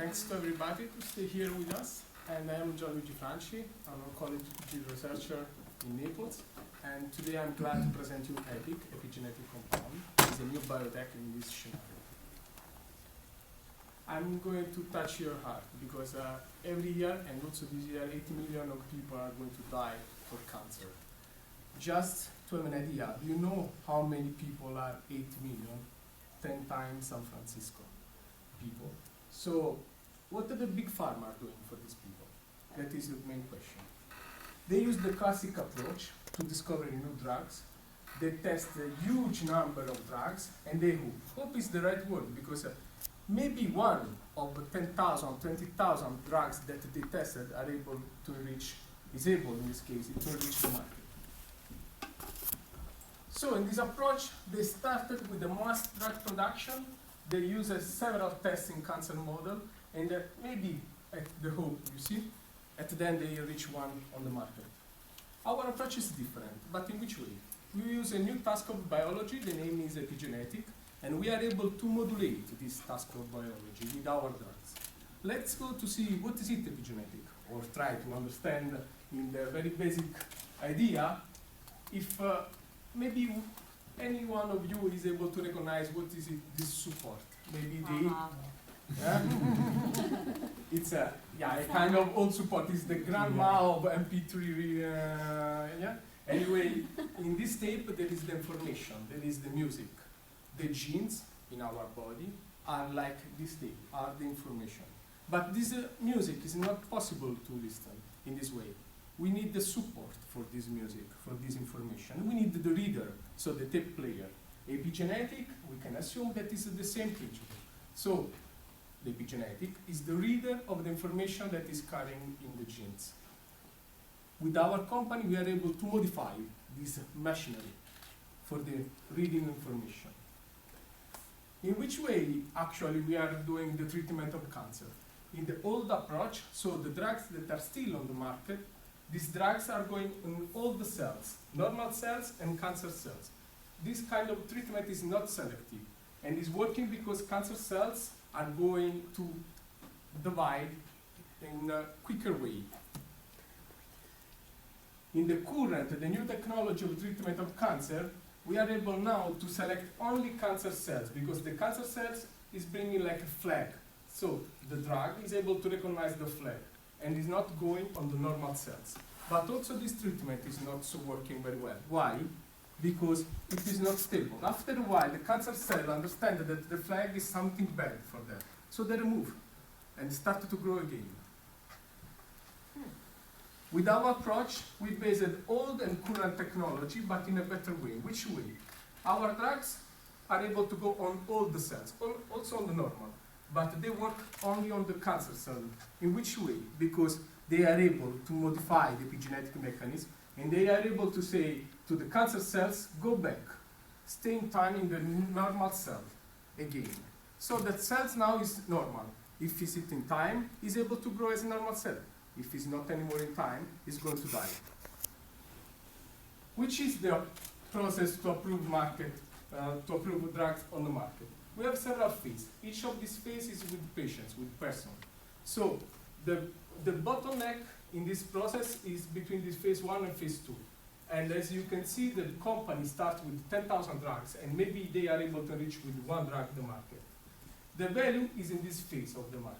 Thanks to everybody to stay here with us. And I am Gianluigi Franci. I'm a college researcher in Naples. And today I'm glad to present you EPIC, epigenetic compound. It's a new biotech in this scenario. I'm going to touch your heart because every year, and also this year, 80 million of people are going to die for cancer. Just to have an idea, do you know how many people are 8 million? 10 times San Francisco people. So what are the big pharma doing for these people? That is the main question. They use the classic approach to discover new drugs. They test a huge number of drugs, and they hope. Hope is the right word, because maybe one of the 10,000, 20,000 drugs that they tested is able in this case to reach the market. So in this approach, they started with the mass drug production. They use several tests in cancer model, and maybe at the hope, you see, at the end they reach one on the market. Our approach is different, but in which way? We use a new task of biology, the name is epigenetic, and we are able to modulate this task of biology with our drugs. Let's go to see what is it epigenetic, or try to understand in the very basic idea if maybe any one of you is able to recognize what is it, this support. Maybe yeah? It's a kind of old support. It's the grandma of MP3. Yeah. Anyway, in this tape there is the information, there is the music. The genes in our body are like this tape, are the information. But this music is not possible to listen in this way. We need the support for this music, for this information. We need the reader, so the tape player. Epigenetic, we can assume that is the same principle. So the epigenetic is the reader of the information that is carrying in the genes. With our company, we are able to modify this machinery for the reading information. In which way, actually, we are doing the treatment of cancer? In the old approach, so the drugs that are still on the market, these drugs are going in all the cells, normal cells and cancer cells. This kind of treatment is not selective and is working because cancer cells are going to divide in a quicker way. In the new technology of treatment of cancer, we are able now to select only cancer cells because the cancer cells is bringing like a flag. So the drug is able to recognize the flag and is not going on the normal cells. But also this treatment is not so working very well. Why? Because it is not stable. After a while, the cancer cell understands that the flag is something bad for them. So they remove and start to grow again. With our approach, we based old and current technology, but in a better way. Which way? Our drugs are able to go on all the cells, also on the normal, but they work only on the cancer cell. In which way? Because they are able to modify the epigenetic mechanism, and they are able to say to the cancer cells, go back, stay in time in the normal cell again. So that cells now is normal. If it's in time, is able to grow as a normal cell. If it's not anymore in time, it's going to die. Which is the process to approve drugs on the market? We have several phases. Each of these phases is with patients, with persons. So the bottleneck in this process is between this phase 1 and phase 2. And as you can see, the company starts with 10,000 drugs, and maybe they are able to reach with one drug the market. The value is in this phase of the market.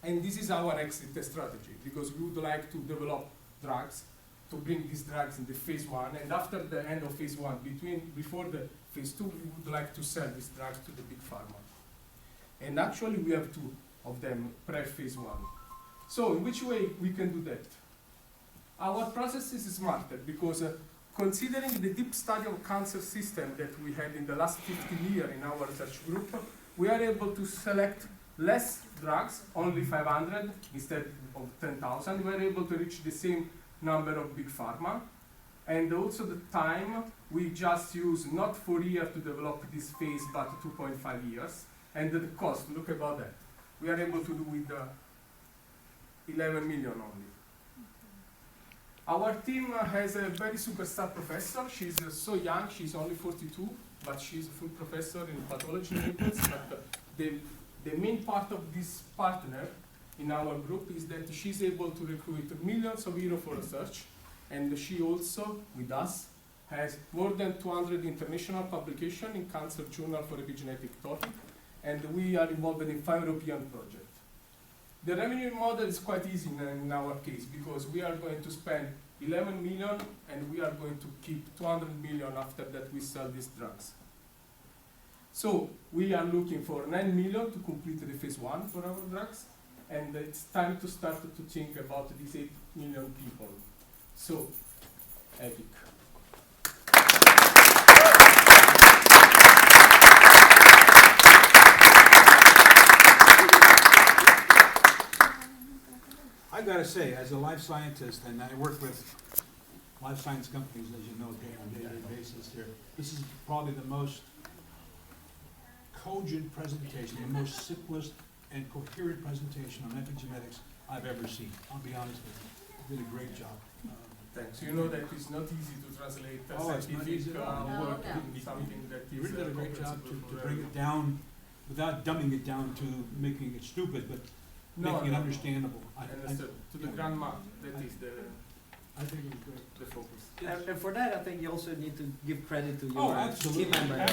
And this is our exit strategy, because we would like to develop drugs, to bring these drugs in the phase 1, and after the end of phase 1, before the phase 2, we would like to sell these drugs to the big pharma. And actually, we have 2 of them pre-phase 1. So in which way we can do that? Our process is smarter because considering the deep study of cancer system that we had in the last 15 years in our research group, we are able to select less drugs, only 500 instead of 10,000. We are able to reach the same number of big pharma. And also the time, we just use not 4 years to develop this phase, but 2.5 years. And the cost, look about that. We are able to do with 11 million only. Our team has a very superstar professor. She's so young, she's only 42, but she's a full professor in pathology. But the main part of this partner in our group is that she's able to recruit millions of euros for research, and she also, with us, has more than 200 international publications in cancer journal for epigenetic topic, and we are involved in 5 European projects. The revenue model is quite easy in our case, because we are going to spend 11 million and we are going to keep 200 million after that we sell these drugs. So we are looking for 9 million to complete the phase 1 for our drugs, and it's time to start to think about these 8 million people. So, epic. I gotta say, as a life scientist, and I work with life science companies, as you know, on a day-to-day basis here, this is probably the most cogent presentation, the most simplest and coherent presentation on epigenetics I've ever seen. I'll be honest with you. You did a great job. Thanks. You know that it's not easy to translate scientific work into something that is you really did a great job to bring it down, without dumbing it down to making it stupid, but making it understandable. To the grandma, that is the I think it was great. the focus. Yes. And for that, I think you also need to give credit to your absolutely. team members.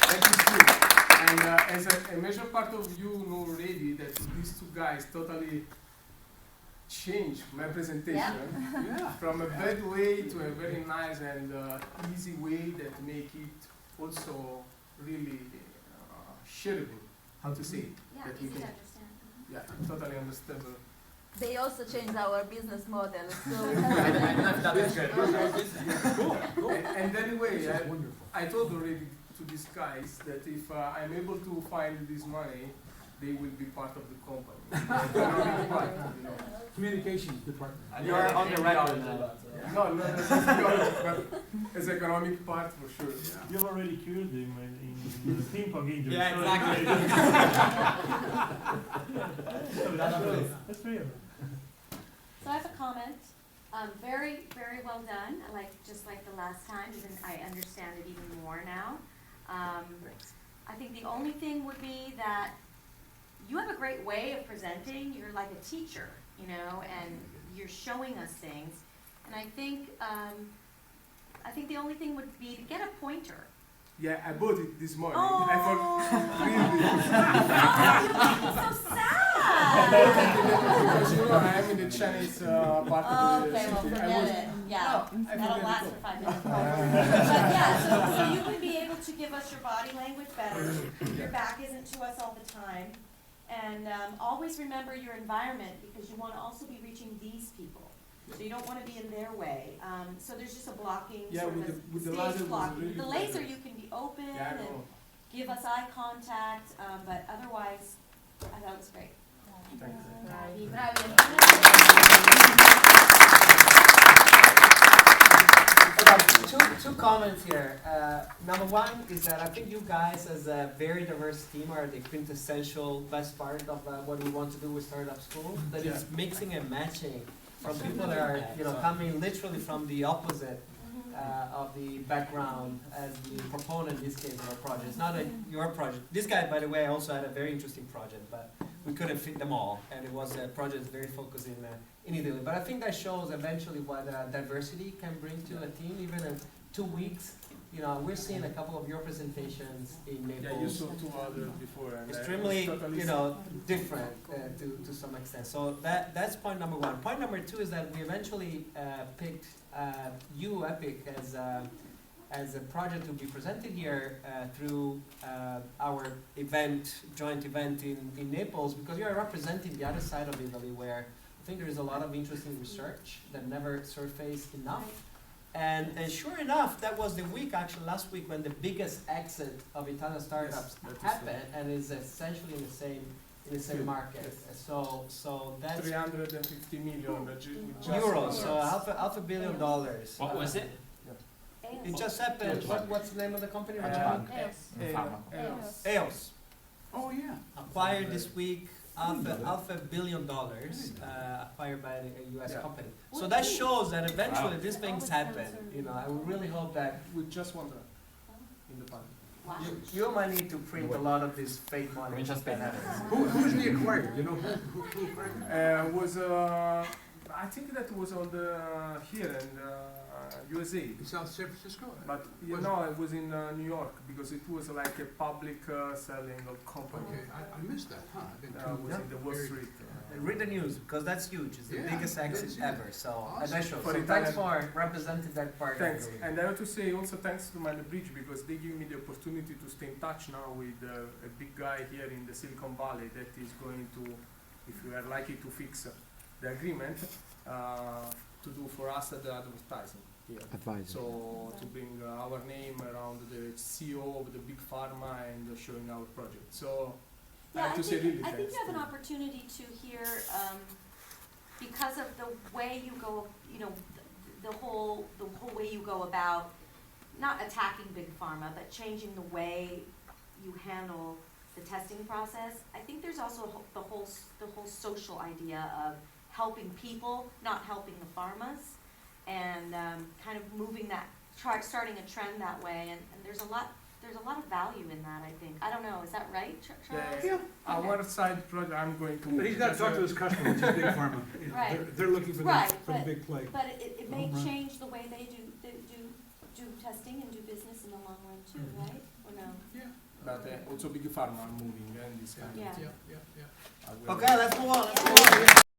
That is true. And as a major part of you know already that these two guys totally changed my presentation from a bad way to a very nice and easy way that make it also really shareable. How to say it? Yeah, that we easy to can, understand. yeah, totally understandable. They also changed our business model. So Cool. And anyway, This is wonderful. I told already to these guys that if I'm able to find this money, they will be part of the company. Economic part, you know. Communications department. You're on the record now. No, not necessarily, but as economic part for sure. You've already cured them in the steampunk industry. Yeah, exactly. That's real. So I have a comment. Very, very well done. Just like the last time, even I understand it even more now. I think the only thing would be that you have a great way of presenting. You're like a teacher, you know, and you're showing us things. And I think the only thing would be to get a pointer. Yeah, I bought it this morning. Oh. I thought, really? Oh, so sad. Because you know, I am in the Chinese part of the Okay, well, city. forget it. Yeah, No, I that'll forget last it. for 5 minutes. But yeah, so you would be able to give us your body language better. Your back isn't to us all the time. And always remember your environment, because you want to also be reaching these people. So you don't want to be in their way. So there's just a blocking, Yeah, sort with of the stage laser was blocking. really The laser, better. you can be open Yeah, I and know. give us eye contact, but otherwise, I thought it was great. Thanks. Two comments here. Number one is that I think you guys, as a very diverse team, are the quintessential best part of what we want to do with Startup School. That is mixing and matching from people that are, coming literally from the opposite of the background as the proponent in this case of our project. It's not your project. This guy, by the way, also had a very interesting project, but we couldn't fit them all, and it was a project that's very focused in Italy. But I think that shows eventually what diversity can bring to a team, even in 2 weeks. We're seeing a couple of your presentations in Naples. Yeah, you saw 2 others before. And Extremely, totally different to some extent. So that's point number one. Point number two is that we eventually picked you, Epic, as a project to be presented here through our joint event in Naples, because you are representing the other side of Italy, where I think there is a lot of interesting research that never surfaced enough. And sure enough, that was the week, actually last week, when the biggest exit of Italian startups happened, and is essentially in the same market. So that's 350 million euros, so half a billion dollars. What was it? It just happened. What's the name of the company? EOS. EOS. Oh, yeah. Acquired this week, half a billion dollars, acquired by a US company. So that shows that eventually these things happen. I would really hope that with just one drug in the pan. Wow. You might need to print a lot of this fake money. Just Who's the acquirer? You know who acquired it? Was I think that was on the here in USA. In South San Francisco? But you know, it was in New York because it was like a public selling of company. Okay, I missed that, huh? I didn't Was know. in the Wall Very- Street. Read the news because that's huge. It's the Yeah, biggest exit that's it. ever. So Awesome. and that shows. For So Italian- thanks for representing that part. Thanks, of the and I have to say also thanks to Mind the Bridge because they give me the opportunity to stay in touch now with a big guy here in the Silicon Valley that is going to, if we are lucky to fix the agreement, to do for us the advertising here. So to bring our name around the CEO of the big pharma and showing our project. So I Yeah, have to say really I think thanks you have to an them. opportunity to hear, because of the way you go, you know, the whole way you go about not attacking big pharma, but changing the way you handle the testing process. I think there's also the whole social idea of helping people, not helping the pharmas, and kind of moving that, starting a trend that way. And there's a lot of value in that. I think. I don't know. Is that right, Charles? Yeah. Our side project, I'm going to. But he's got to talk to his customer, which is Big Pharma. Right. They're looking for Right, the but- big play. But it may Home run. change the way they do testing and do business in the long run too, Mhm. right? Or no? Yeah. But also big pharma are moving and this kind of. Yeah. Yeah. I will- Okay, let's move on. Let's move on.